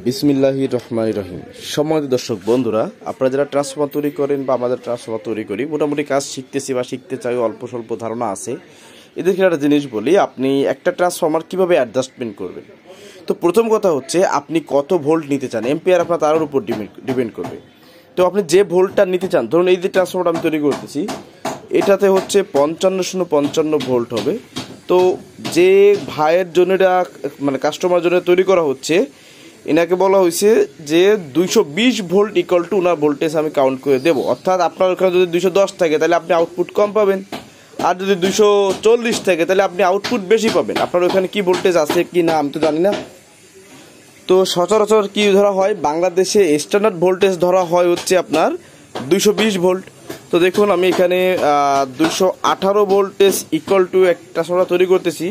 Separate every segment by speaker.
Speaker 1: বিসমিল্লাহির রহমানির রহিম। সম্মানিত দর্শক বন্ধুরা, আপনারা যারা ট্রান্সফর্মার তৈরি করেন বা আমাদের ট্রান্সফর্মার তৈরি করি, মোটামুটি কাজ শিখতেছি বা শিখতে চাই, অল্প স্বল্প ধারণা আছে। এদেরকে একটা জিনিস বলি, আপনি একটা ট্রান্সফর্মার কীভাবে অ্যাডজাস্টমেন্ট করবেন। তো প্রথম কথা হচ্ছে, আপনি কত ভোল্ট নিতে চান, এম্পিয়ার আপনার তার উপর ডিপেন্ড করবে। তো আপনি যে ভোল্টটা নিতে চান, ধরুন এই যে ট্রান্সফর্মারটা আমি তৈরি করতেছি, এটাতে হচ্ছে 5555 ভোল্ট হবে। তো যে ভাইয়ের জন্য এটা মানে কাস্টমার জন্য তৈরি করা হচ্ছে, এনাকে বলা হয়েছে যে 220 volt equal to owner voltage আমি কাউন্ট করে দেবো। অর্থাৎ আপনার ওখানে যদি 210 থাকে তাহলে আপনি আউটপুট কম পাবেন, আর যদি 240 থাকে তাহলে আপনি আউটপুট বেশি পাবেন। আপনার ওখানে কি ভোল্টেজ আছে কি না আমি তো জানি না। তো সচরাচর কি ধরা হয়, বাংলাদেশে স্ট্যান্ডার্ড ভোল্টেজ ধরা হয় হচ্ছে আপনার 220 ভোল্ট। তো দেখুন আমি এখানে 218 ভোল্টেজ ইকুয়াল টু একটা সোনা তৈরি করতেছি,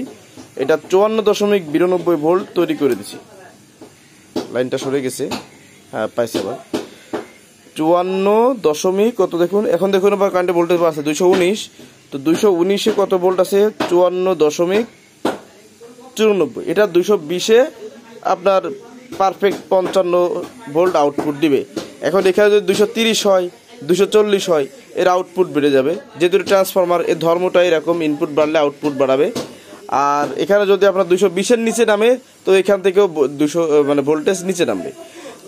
Speaker 1: এটা 54.92 ভোল্ট তৈরি করে দিছি। লাইনটা সরে গেছে, হ্যাঁ পাইছে আবার 54 কত দেখুন, এখন দেখুন আবার কারেন্টে ভোল্টেজ আছে 219। তো 219-এ কত ভোল্ট আছে, 54.94। এটা 220-এ আপনার পারফেক্ট 55 ভোল্ট আউটপুট দিবে। এখন এখানে যদি 230 হয়, 240 হয়, এর আউটপুট বেড়ে যাবে। যেহেতু ট্রান্সফরমার এর ধর্মটা এরকম, ইনপুট বাড়লে আউটপুট বাড়াবে। আর এখানে যদি আপনার 220-এর নিচে নামে, তো এখান থেকেও 200 মানে ভোল্টেজ নিচে নামবে।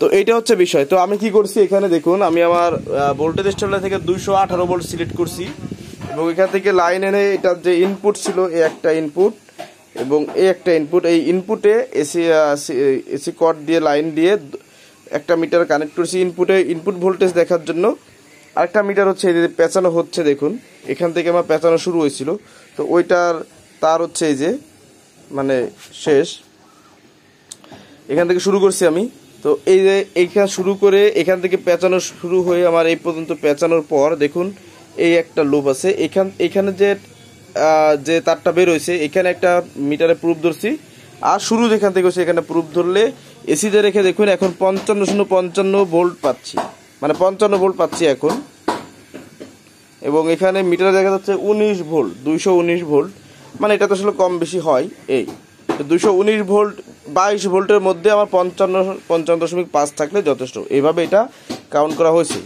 Speaker 1: তো এইটা হচ্ছে বিষয়। তো আমি কি করছি, এখানে দেখুন আমি আমার ভোল্টেজ স্টেবলার থেকে 218 ভোল্ট সিলেক্ট করছি, এবং এখান থেকে লাইন এনে এটার যে ইনপুট ছিল, এই একটা ইনপুট এবং এই একটা ইনপুট, এই ইনপুটে এসি কর্ড দিয়ে লাইন দিয়ে একটা মিটার কানেক্ট করছি ইনপুটে, ইনপুট ভোল্টেজ দেখার জন্য। আরেকটা মিটার হচ্ছে এই যে পেঁচানো হচ্ছে, দেখুন এখান থেকে আমার পেঁচানো শুরু হয়েছিল। তো ওইটার তার হচ্ছে এই যে মানে শেষ, এখান থেকে শুরু করছি আমি। তো এই যে এইখান শুরু করে এখান থেকে পেঁচানো শুরু হয়ে আমার এই পর্যন্ত পেঁচানোর পর দেখুন এই একটা লুপ আছে, এখানে যে তারটা বের হয়েছে, এখানে একটা মিটারে প্রুফ ধরছি, আর শুরু যেখান থেকে হচ্ছে এখানে প্রুফ ধরলে এসিতে রেখে দেখুন এখন 5555 ভোল্ট পাচ্ছি, মানে 55 ভোল্ট পাচ্ছি এখন। এবং এখানে মিটারে দেখা যাচ্ছে 19 ভোল্ট, 219 ভোল্ট, মানে এটা তো আসলে কম বেশি হয়। এই 219 ভোল্ট 22 ভোল্টের মধ্যে আমার 55.5 থাকলে যথেষ্ট। এইভাবে এটা কাউন্ট করা হয়েছে।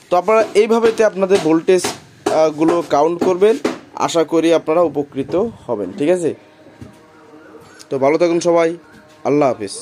Speaker 1: তো আপনারা এইভাবেতে আপনাদের ভোল্টেজ গুলো কাউন্ট করবেন, আশা করি আপনারা উপকৃত হবেন। ঠিক আছে, তো ভালো থাকুন সবাই, আল্লাহ হাফিজ।